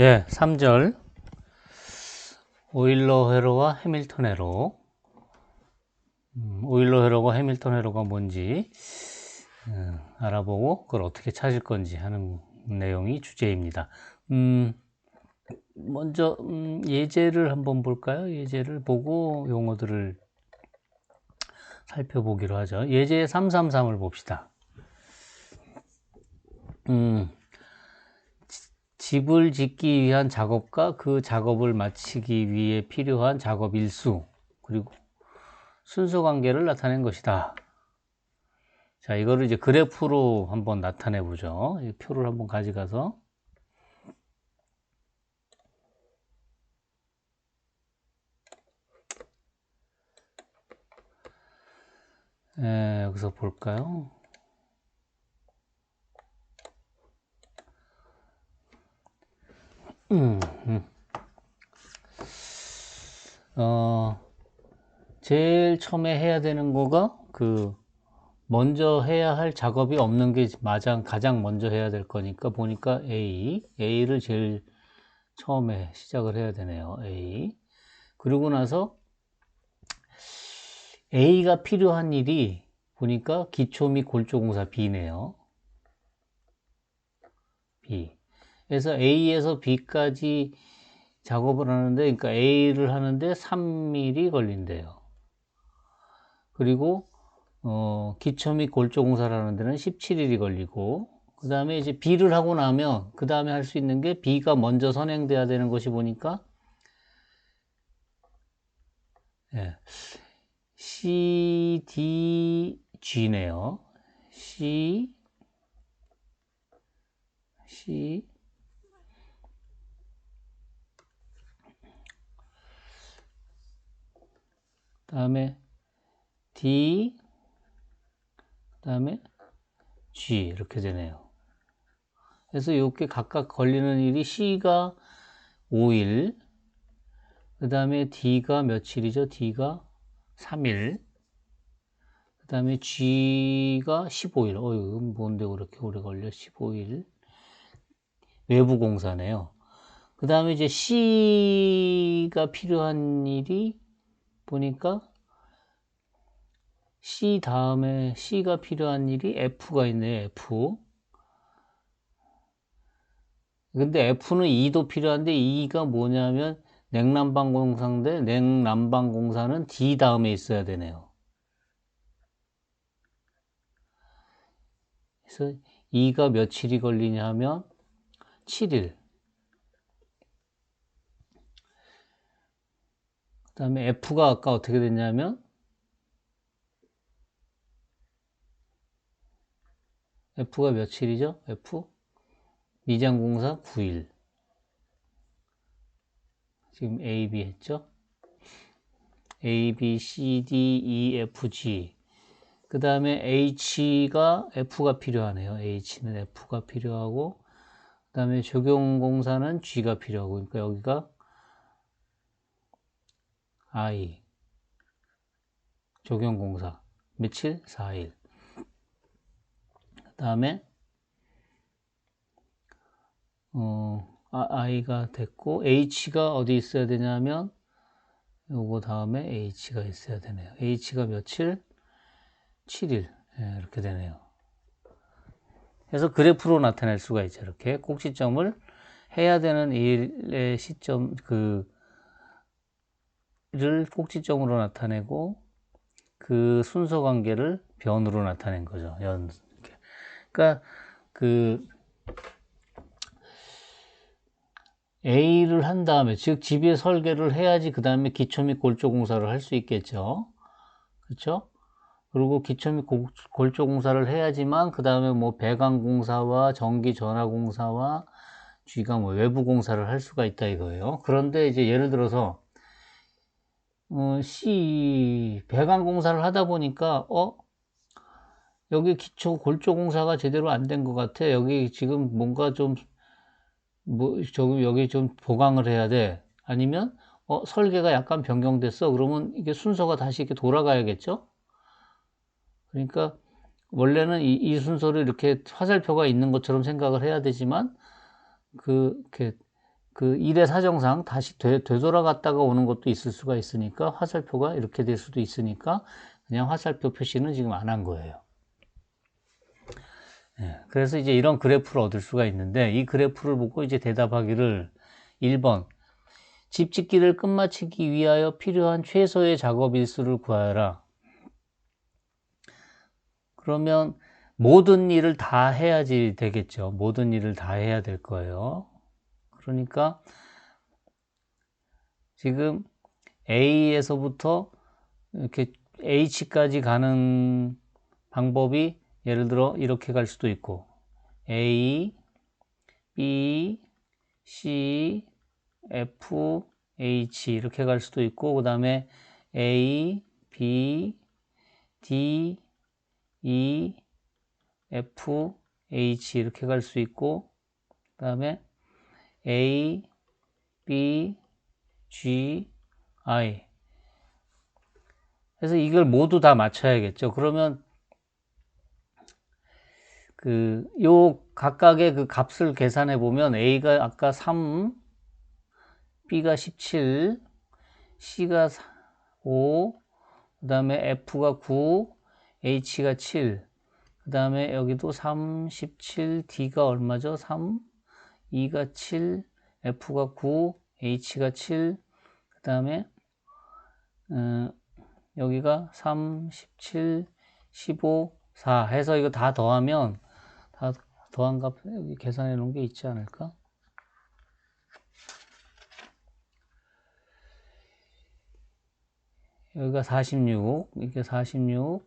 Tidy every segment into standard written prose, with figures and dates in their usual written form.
예, 3절 오일러 회로와 해밀턴 회로. 오일러 회로가 해밀턴 회로가 뭔지 알아보고 그걸 어떻게 찾을 건지 하는 내용이 주제입니다. 먼저 예제를 한번 볼까요? 예제를 보고 용어들을 살펴보기로 하죠. 예제 333을 봅시다. 집을 짓기 위한 작업과 그 작업을 마치기 위해 필요한 작업 일수, 그리고 순서 관계를 나타낸 것이다. 자, 이거를 이제 그래프로 한번 나타내 보죠. 이 표를 한번 가져가서. 여기서 볼까요? 제일 처음에 해야 되는 거가 먼저 해야 할 작업이 없는 게 가장 먼저 해야 될 거니까 보니까 A를 제일 처음에 시작을 해야 되네요. A. 그리고 나서 A가 필요한 일이 보니까 기초 및 골조공사 B네요. B. 그래서 A에서 B까지 작업을 하는데, 그러니까 A를 하는데 3일이 걸린대요. 그리고 기초 및 골조 공사를 하는 데는 17일이 걸리고, 그 다음에 이제 B를 하고 나면 그 다음에 할 수 있는 게 B가 먼저 선행돼야 되는 것이 보니까 CDG네요. C 다음에 D, 다음에 G 이렇게 되네요. 그래서 이렇게 각각 걸리는 일이 C가 5일, 그 다음에 D가 며칠이죠? D가 3일, 그 다음에 G가 15일. 이거 뭔데 그렇게 오래 걸려? 15일. 외부 공사네요. 그 다음에 이제 C가 필요한 일이 보니까 C 다음에 C가 필요한 일이 F가 있네요. F. 근데 F는 2도 필요한데 2가 뭐냐면 냉난방공사인데 냉난방공사는 D 다음에 있어야 되네요. 그래서 2가 며칠이 걸리냐 하면 7일. 그 다음에 F가 아까 어떻게 됐냐면 F가 며칠이죠? F 미장공사 9일. 지금 A, B 했죠? A, B, C, D, E, F, G. 그 다음에 F가 필요하네요. H는 F가 필요하고, 그 다음에 적용공사는 G가 필요하고, 그러니까 여기가 I, 적용공사. 며칠? 4일. 그 다음에, I가 됐고, H가 어디 있어야 되냐면, 요거 다음에 H가 있어야 되네요. H가 며칠? 7일. 이렇게 되네요. 그래서 그래프로 나타낼 수가 있죠. 이렇게 꼭지점을 해야 되는 일의 시점, 를 꼭지점으로 나타내고, 그 순서 관계를 변으로 나타낸 거죠. 그러니까, A를 한 다음에, 즉, 집의 설계를 해야지 그 다음에 기초 및 골조 공사를 할 수 있겠죠. 그렇죠? 그리고 기초 및 골조 공사를 해야지만 그 다음에 뭐 배관 공사와 전기 전화 공사와 G가 뭐 외부 공사를 할 수가 있다 이거예요. 그런데 이제 예를 들어서 배관 공사를 하다 보니까 여기 기초 골조 공사가 제대로 안 된 것 같아. 여기 지금 뭔가 좀 여기 좀 보강을 해야 돼. 아니면 설계가 약간 변경됐어. 그러면 이게 순서가 다시 이렇게 돌아가야겠죠? 그러니까 원래는 이 순서를 이렇게 화살표가 있는 것처럼 생각을 해야 되지만 이렇게 그 일의 사정상 다시 되돌아갔다가 오는 것도 있을 수가 있으니까 화살표가 이렇게 될 수도 있으니까 그냥 화살표 표시는 지금 안 한 거예요. 네, 그래서 이제 이런 그래프를 얻을 수가 있는데 이 그래프를 보고 이제 대답하기를 1번 집 짓기를 끝마치기 위하여 필요한 최소의 작업 일수를 구하여라. 그러면 모든 일을 다 해야지 되겠죠. 모든 일을 다 해야 될 거예요. 그러니까 지금 A에서부터 이렇게 H까지 가는 방법이 예를 들어 이렇게 갈 수도 있고 A, B, C, F, H 이렇게 갈 수도 있고 그 다음에 A, B, D, E, F, H 이렇게 갈 수 있고 그 다음에 A, B, G, I 그래서 이걸 모두 다 맞춰야겠죠. 그러면 요 각각의 그 값을 계산해 보면 A가 아까 3, B가 17, C가 5, 그 다음에 F가 9, H가 7, 그 다음에 여기도 3, 17, D가 얼마죠? 3, E가 7, F가 9, H가 7, 그 다음에 여기가 3, 17, 15, 4 해서 이거 다 더하면 다 더한 값 여기 계산해 놓은 게 있지 않을까? 여기가 46, 이게 46,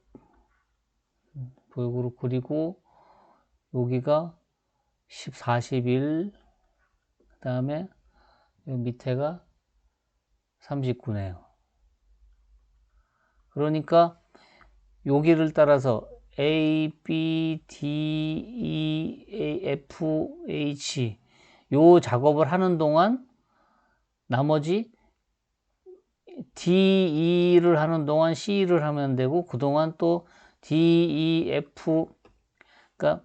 보역으로 그리고 여기가 41, 그 다음에 여기 밑에가 39네요. 그러니까 여기를 따라서 A, B, D, E, F, H 요 작업을 하는 동안 나머지 D, E를 하는 동안 C를 하면 되고 그동안 또 D, E, F 그러니까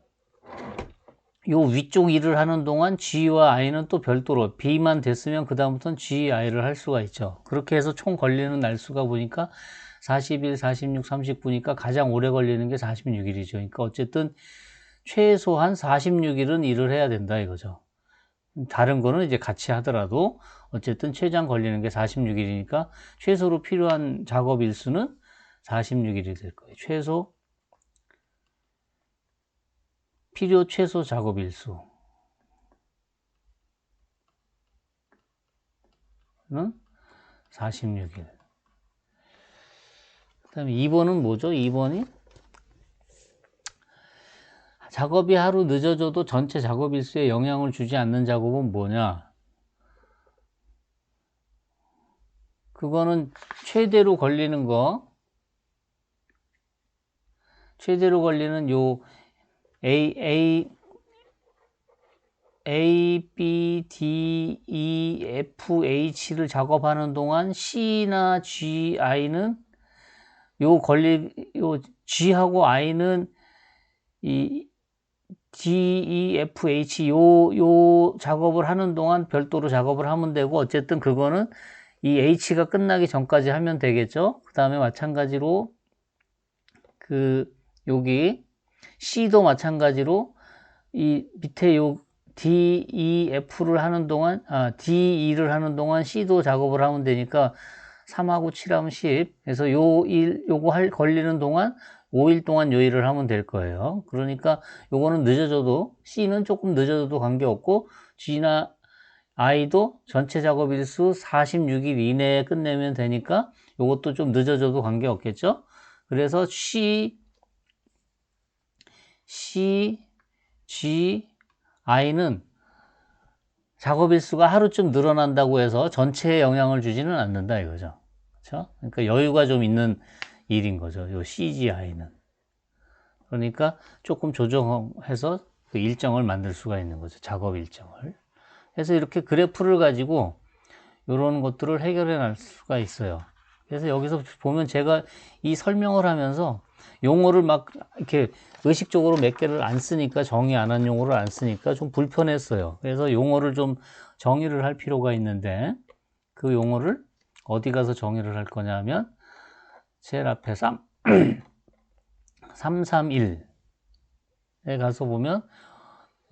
요 위쪽 일을 하는 동안 G와 I는 또 별도로 B만 됐으면 그 다음부터는 G, I를 할 수가 있죠. 그렇게 해서 총 걸리는 날수가 보니까 40일, 46, 39니까 가장 오래 걸리는 게 46일이죠. 그러니까 어쨌든 최소한 46일은 일을 해야 된다 이거죠. 다른 거는 이제 같이 하더라도 어쨌든 최장 걸리는 게 46일이니까 최소로 필요한 작업 일수는 46일이 될 거예요. 필요 최소 작업 일수는 46일. 그 다음에 2번은 뭐죠? 2번이 작업이 하루 늦어져도 전체 작업 일수에 영향을 주지 않는 작업은 뭐냐? 그거는 최대로 걸리는 거, 최대로 걸리는 요 A, B, D, E, F, H를 작업하는 동안 C나 G, I는 요 G하고 I는 이 D, E, F, H 요 작업을 하는 동안 별도로 작업을 하면 되고 어쨌든 그거는 이 H가 끝나기 전까지 하면 되겠죠. 그 다음에 마찬가지로 여기 C도 마찬가지로 이 밑에 요 D, E, F를 하는 동안 D, E를 하는 동안 C도 작업을 하면 되니까 3하고 7하면 10 그래서 요거 걸리는 동안 5일 동안 요 일을 하면 될 거예요. 그러니까 요거는 늦어져도 C는 조금 늦어져도 관계없고 G나 I도 전체 작업 일수 46일 이내에 끝내면 되니까 요것도 좀 늦어져도 관계없겠죠. 그래서 C, G, I는 작업 일수가 하루쯤 늘어난다고 해서 전체에 영향을 주지는 않는다 이거죠. 그렇죠? 그러니까 여유가 좀 있는 일인 거죠. 요 CGI는. 그러니까 조금 조정해서 그 일정을 만들 수가 있는 거죠. 작업 일정을. 그래서 이렇게 그래프를 가지고 이런 것들을 해결해 낼 수가 있어요. 그래서 여기서 보면 제가 이 설명을 하면서 용어를 막 이렇게 의식적으로 몇 개를 안 쓰니까, 정의 안 한 용어를 안 쓰니까 좀 불편했어요. 그래서 용어를 좀 정의를 할 필요가 있는데, 그 용어를 어디 가서 정의를 할 거냐 하면 제일 앞에 331에 가서 보면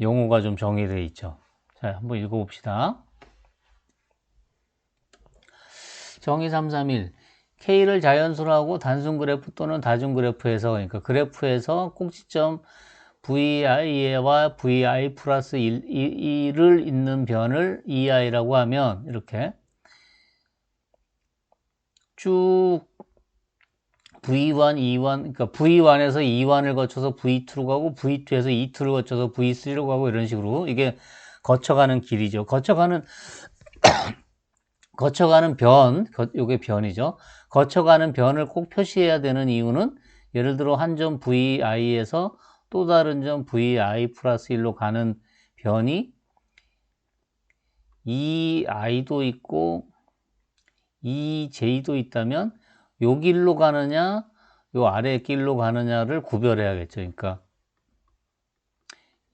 용어가 좀 정의되어 있죠. 자, 한번 읽어봅시다. 정의 331. K를 자연수로 하고 단순 그래프 또는 다중 그래프에서, 그러니까 그래프에서 꼭지점 VI와 VI 플러스 1을 잇는 변을 EI라고 하면 이렇게 쭉 V1, E1, 그러니까 V1에서 E1을 거쳐서 V2로 가고 V2에서 E2를 거쳐서 V3로 가고 이런 식으로 이게 거쳐가는 길이죠. 거쳐가는 변, 요게 변이죠. 거쳐가는 변을 꼭 표시해야 되는 이유는 예를 들어 한 점 VI에서 또 다른 점 VI 플러스 1로 가는 변이 EI도 있고 EJ도 있다면 요 길로 가느냐 요 아래 길로 가느냐를 구별해야겠죠. 그러니까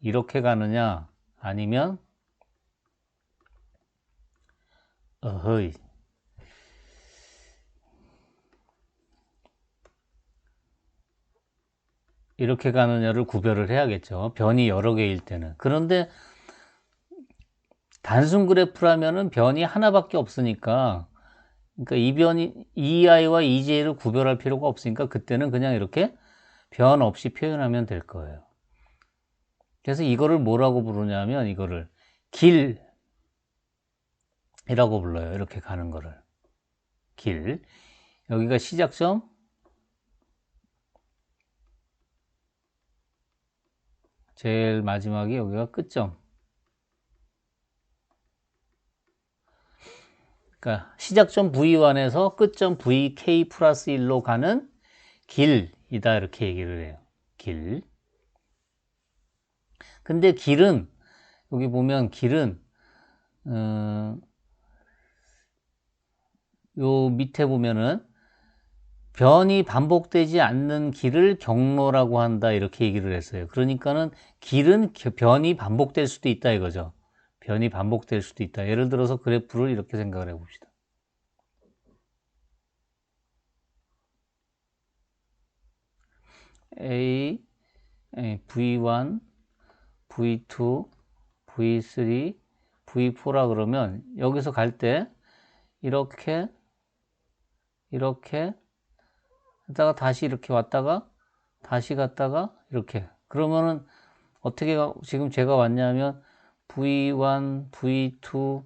이렇게 가느냐 아니면 어허이 이렇게 가느냐를 구별을 해야겠죠. 변이 여러 개일 때는. 그런데 단순 그래프라면은 변이 하나밖에 없으니까, 그러니까 이 변이 EI와 EJ를 구별할 필요가 없으니까 그때는 그냥 이렇게 변 없이 표현하면 될 거예요. 그래서 이거를 뭐라고 부르냐면 이거를 길이라고 불러요. 이렇게 가는 거를 길. 여기가 시작점, 제일 마지막이 여기가 끝점. 그러니까 시작점 V1에서 끝점 VK 플러스 1로 가는 길이다 이렇게 얘기를 해요. 길. 근데 길은 여기 보면 길은 요 밑에 보면은 변이 반복되지 않는 길을 경로라고 한다 이렇게 얘기를 했어요. 그러니까는 길은 변이 반복될 수도 있다 이거죠. 변이 반복될 수도 있다. 예를 들어서 그래프를 이렇게 생각을 해봅시다. V1, V2, V3, V4라 그러면 여기서 갈 때 이렇게 하다가 다시 이렇게 왔다가 다시 갔다가 이렇게 그러면은 어떻게 지금 제가 왔냐면 V1, V2,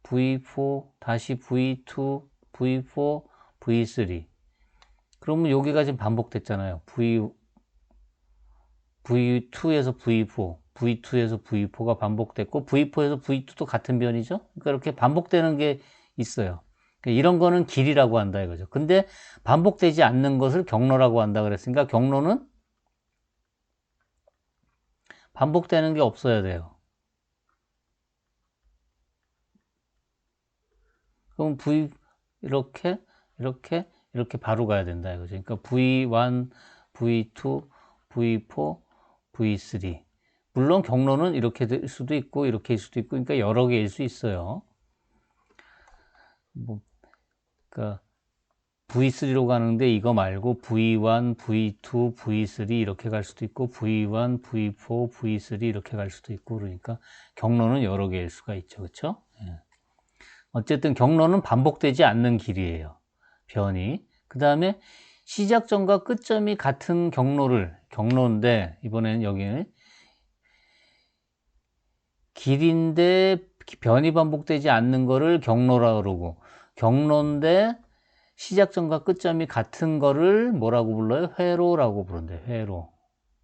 V4, 다시 V2, V4, V3 그러면 여기가 지금 반복됐잖아요. V2에서 V4, V2에서 V4가 반복됐고 V4에서 V2도 같은 변이죠. 그러니까 이렇게 반복되는 게 있어요. 그러니까 이런 거는 길이라고 한다 이거죠. 근데 반복되지 않는 것을 경로라고 한다 그랬으니까 경로는 반복되는 게 없어야 돼요. 그럼 이렇게 바로 가야 된다 이거죠. 그러니까 V1, V2, V4, V3 물론 경로는 이렇게 될 수도 있고 이렇게일 수도 있고 그러니까 여러 개일 수 있어요. 그러니까 V3로 가는데 이거 말고 V1, V2, V3 이렇게 갈 수도 있고 V1, V4, V3 이렇게 갈 수도 있고 그러니까 경로는 여러 개일 수가 있죠. 그렇죠? 어쨌든 경로는 반복되지 않는 길이에요. 변이. 그 다음에 시작점과 끝점이 같은 경로인데 이번에는 여기는 길인데 변이 반복되지 않는 거를 경로라 그러고 경로인데 시작점과 끝점이 같은 거를 뭐라고 불러요? 회로라고 부른대요. 회로.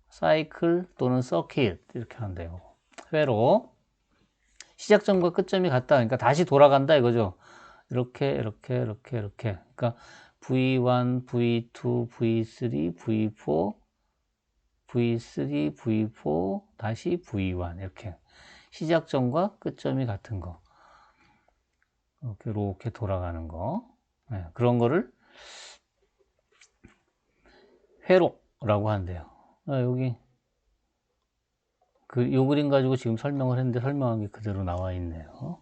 사이클 또는 서킷 이렇게 한대요. 회로. 시작점과 끝점이 같다. 그러니까 다시 돌아간다 이거죠. 이렇게. 그러니까 V1, V2, V3, V4, V3, V4, 다시 V1 이렇게 시작점과 끝점이 같은 거. 이렇게 돌아가는 거. 네, 그런 거를 회로 라고 한대요. 여기 요 그림 가지고 지금 설명을 했는데 설명한 게 그대로 나와 있네요.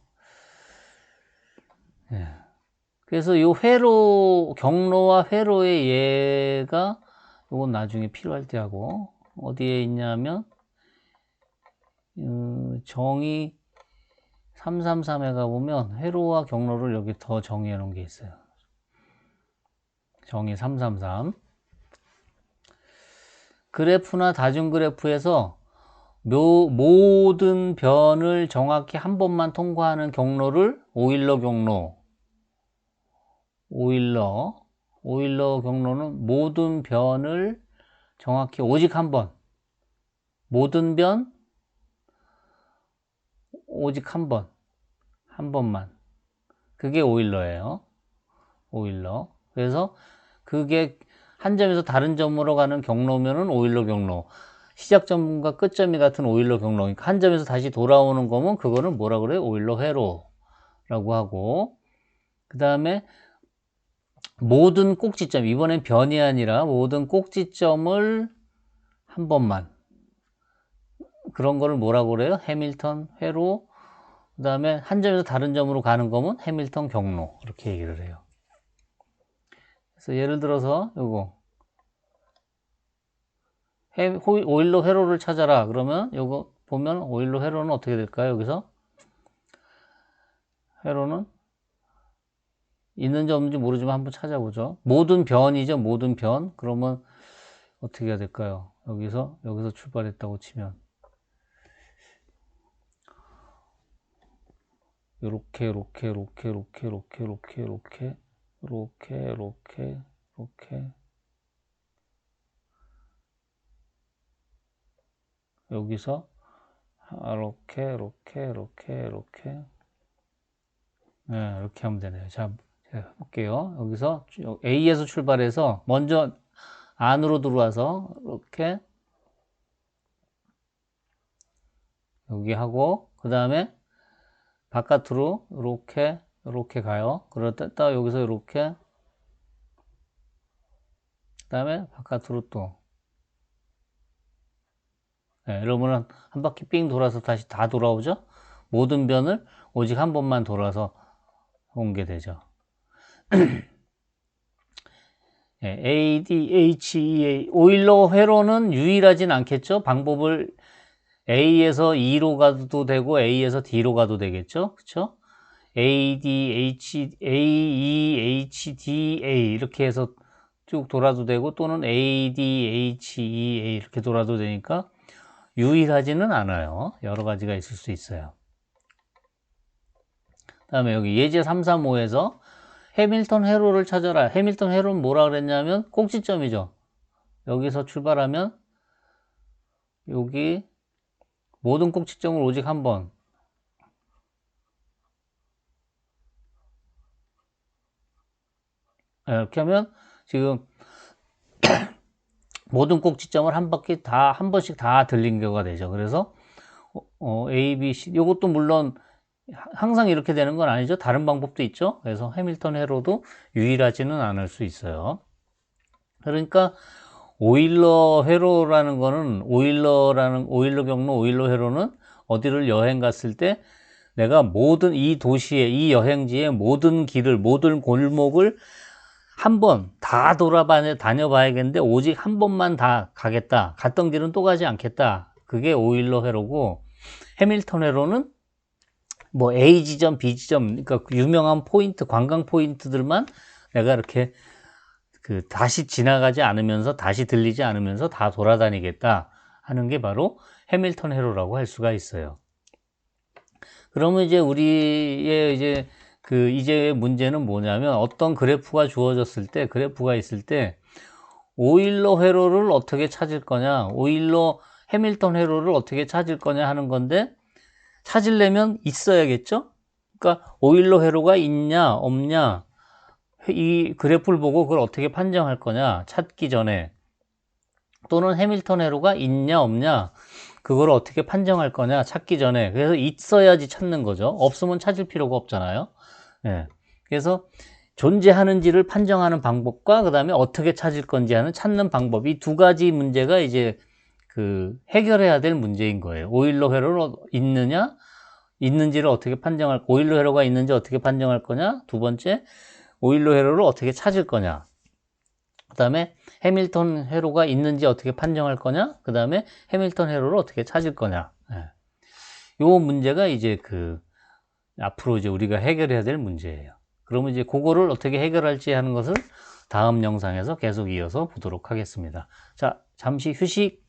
예. 그래서 요 경로와 회로의 예가 요건 나중에 필요할 때 하고, 어디에 있냐면 정의 333에 가보면 회로와 경로를 여기 더 정의해 놓은 게 있어요. 정의 333. 그래프나 다중그래프에서 모든 변을 정확히 한 번만 통과하는 경로를 오일러 경로, 오일러 경로는 모든 변을 정확히 오직 한 번, 모든 변 오직 한 번만, 그게 오일러예요. 오일러. 그래서 그게 한 점에서 다른 점으로 가는 경로면은 오일러 경로, 시작점과 끝점이 같은 오일러 경로, 그러니까 한 점에서 다시 돌아오는 거면 그거는 뭐라 그래요? 오일러 회로라고 하고, 그 다음에 모든 꼭지점, 이번엔 변이 아니라 모든 꼭지점을 한 번만, 그런 거를 뭐라고 그래요? 해밀턴 회로. 그 다음에 한 점에서 다른 점으로 가는 거면 해밀턴 경로, 이렇게 얘기를 해요. 그래서 예를 들어서 요거 오일러 회로를 찾아라 그러면 요거 보면 오일러 회로는 어떻게 될까요? 여기서 회로는 있는지 없는지 모르지만 한번 찾아보죠. 모든 변이죠. 모든 변. 그러면 어떻게 해야 될까요? 여기서 출발했다고 치면 요렇게 여기서 이렇게 네, 이렇게 하면 되네요. 자, 제가 볼게요. 여기서 A에서 출발해서 먼저 안으로 들어와서 이렇게 여기 하고, 그 다음에 바깥으로 이렇게 가요. 그러다 여기서 이렇게, 그 다음에 바깥으로 또. 네, 이러면 한 바퀴 삥 돌아서 다시 다 돌아오죠. 모든 변을 오직 한 번만 돌아서 온 게 되죠. 네, ADHEA 오일러 회로는 유일하진 않겠죠. 방법을 A에서 E로 가도 되고 A에서 D로 가도 되겠죠. 그쵸? AEHDA 이렇게 해서 쭉 돌아도 되고, 또는 ADHEA 이렇게 돌아도 되니까 유일하지는 않아요. 여러 가지가 있을 수 있어요. 그 다음에 여기 예제 335에서 해밀턴 회로를 찾아라. 해밀턴 회로는 뭐라 그랬냐면 꼭지점이죠. 여기서 출발하면 여기 모든 꼭지점을 오직 한 번, 이렇게 하면 지금 모든 꼭지점을 한 번씩 다 들린 경우가 되죠. 그래서 A, B, C 이것도 물론 항상 이렇게 되는 건 아니죠. 다른 방법도 있죠. 그래서 해밀턴 회로도 유일하지는 않을 수 있어요. 그러니까 오일러 회로라는 거는 오일러 경로, 오일러 회로는 어디를 여행 갔을 때 내가 모든 이 도시의, 이 여행지의 모든 길을, 모든 골목을 한 번 다 다녀봐야겠는데 오직 한 번만 다 가겠다. 갔던 길은 또 가지 않겠다. 그게 오일러 회로고, 해밀턴 회로는 뭐 A 지점, B 지점, 그러니까 유명한 포인트, 관광 포인트들만 내가 이렇게 다시 지나가지 않으면서, 다시 들리지 않으면서 다 돌아다니겠다 하는 게 바로 해밀턴 회로라고 할 수가 있어요. 그러면 이제 우리의 이제 문제는 뭐냐면, 어떤 그래프가 주어졌을 때, 그래프가 있을 때 오일러 회로를 어떻게 찾을 거냐, 오일러 해밀턴 회로를 어떻게 찾을 거냐 하는 건데, 찾으려면 있어야겠죠? 그러니까 오일러 회로가 있냐 없냐, 이 그래프를 보고 그걸 어떻게 판정할 거냐, 찾기 전에. 또는 해밀턴 회로가 있냐 없냐, 그걸 어떻게 판정할 거냐, 찾기 전에. 그래서 있어야지 찾는 거죠. 없으면 찾을 필요가 없잖아요. 예. 그래서 존재하는지를 판정하는 방법과 그 다음에 어떻게 찾을 건지 하는 찾는 방법, 이 두 가지 문제가 이제 해결해야 될 문제인 거예요. 오일러 회로는 있는지를 어떻게 오일러 회로가 있는지 어떻게 판정할 거냐. 두 번째, 오일러 회로를 어떻게 찾을 거냐. 그 다음에 해밀턴 회로가 있는지 어떻게 판정할 거냐. 그 다음에 해밀턴 회로를 어떻게 찾을 거냐. 요 문제가 이제 앞으로 이제 우리가 해결해야 될 문제예요. 그러면 이제 그거를 어떻게 해결할지 하는 것을 다음 영상에서 계속 이어서 보도록 하겠습니다. 자, 잠시 휴식.